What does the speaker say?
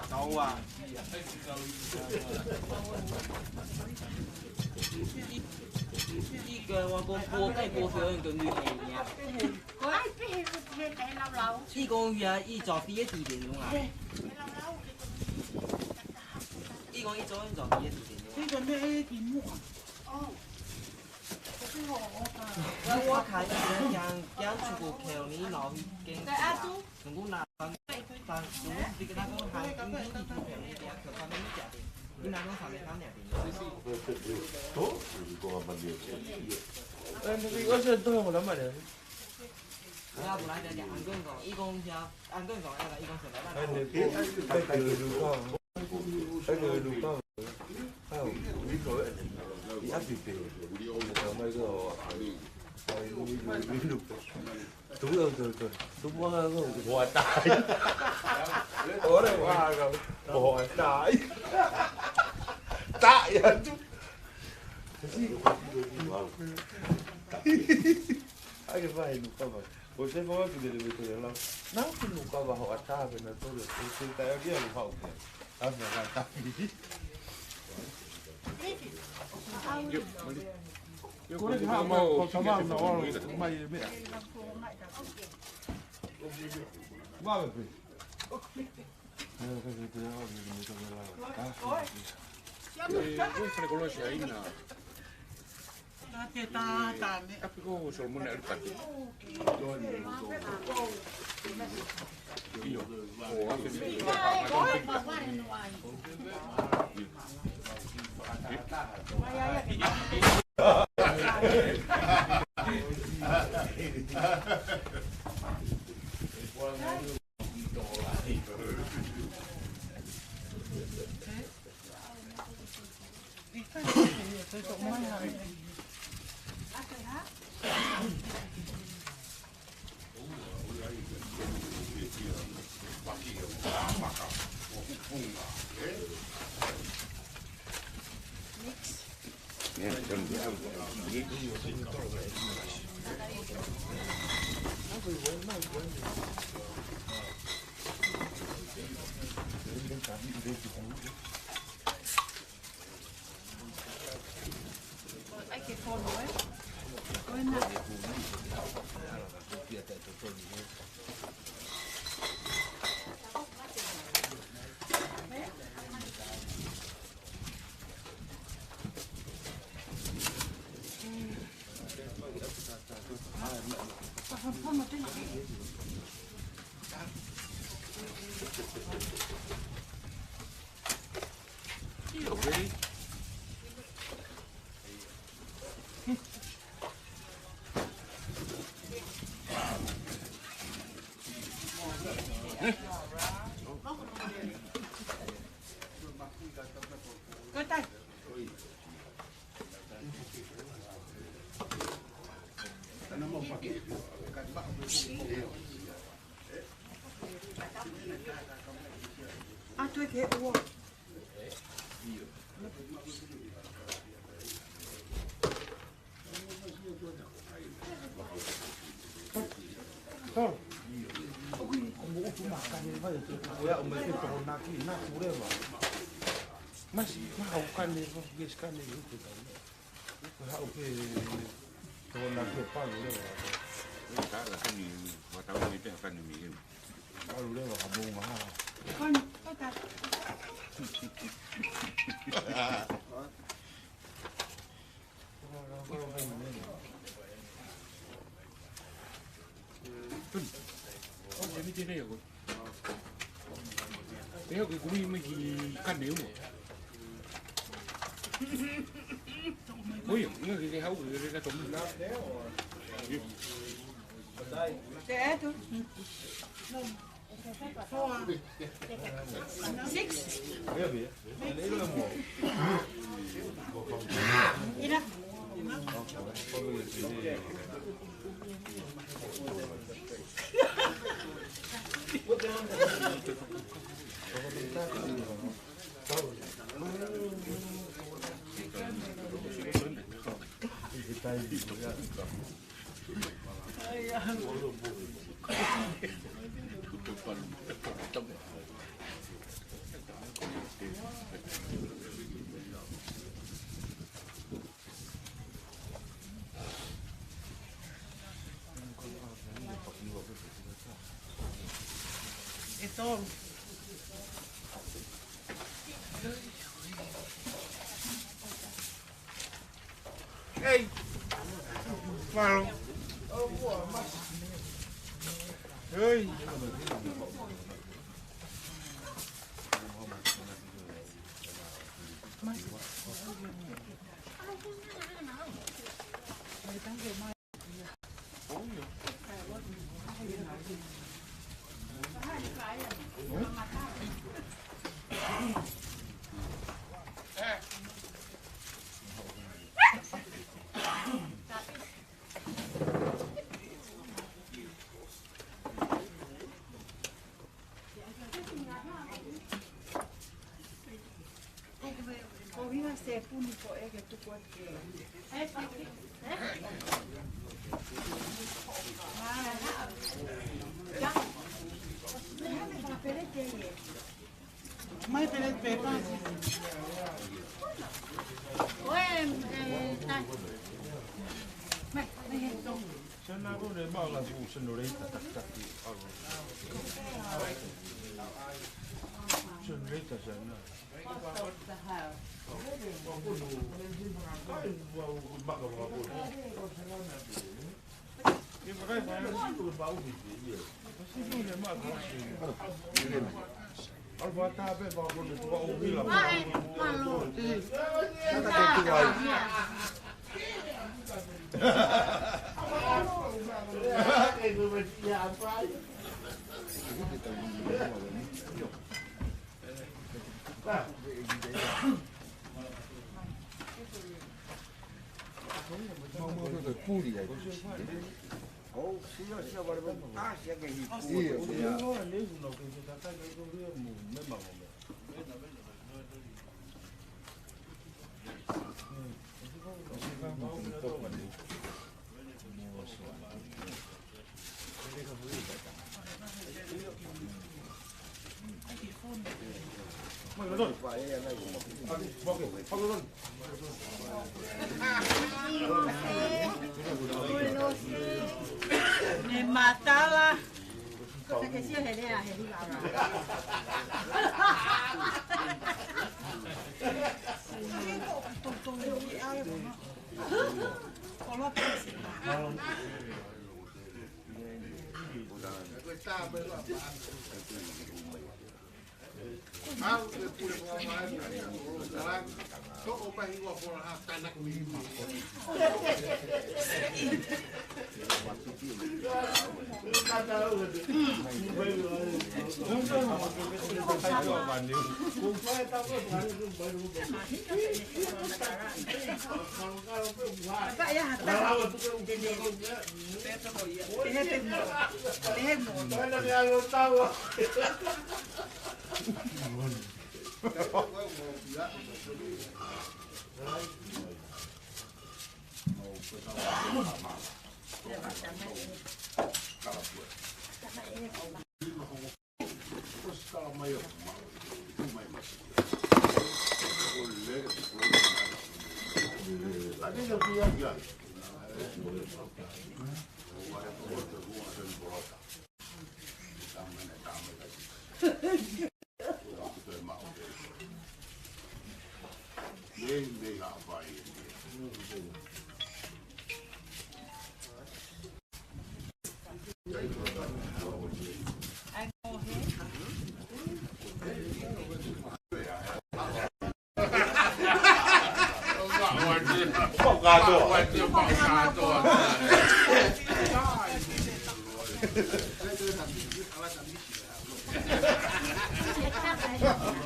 đâu à依個我個波雞波上個女嘅呀，依個呀依做邊一啲電用啊？依個依做邊做邊一啲電用？呢個咩節目啊？哦，我睇人出個橋呢攞經濟，如果拿但如果你跟他講係經濟條橋呢啲，佢講咩價錢？你拿講三百三兩Igo todo con la mano. Ya, por ahí ya, anh con Igon ya, anh con là Igon sẽ lấy Anh người đủ con. Anh người đủ con. Không, biết rồi. Đi áp thì mấy cái đủ. Đúng rồi. Đúng rồi. Bỏ tài. Ở đây qua rồi. Bỏ tài. Tại à chú. Ai vai nunca vai. Você falou que ele vai ter lá. Não, que nunca vai rolar chave na toda. Você tá aqui no pau. Ah, vai tá aqui. Cô đấy họ mà có cháu vào nó mày mẹ. Ba về. Questa ne conosce Aina? Che ta ne. Appiko sul mondo del partito. Io ho anche Io vedi? À tôi thế uống. Không. Ông bố chú mà cái này bây giờ tôi ông mới cái chỗ nào thì nào chú đây mà. Mà học cái này không biết cái này cũng được. Học về chỗ nào thì bao nhiêu đây mà. Cái là cái gì mà tao nghĩ là cái gì em. Bao nhiêu đây mà học bông mà. Con tôi ta. Oggi mi tiene io. Io che come mi canne uno. Ôi, nó cái hấu cái trống nó. Trẻ thôi. Six. Cái gì? Đấy là một. Đi đâu? Ito. Hey! Malo. Hey! Se punico è che tu puoi Mai pelet pepa. Sen on ollut maalaisuus, sen oli takki sen riitä sen. Arvoa tää pepä kun nyt tuo on villa. Ne matala. Cosa che sia Helena, Helena. Gracias.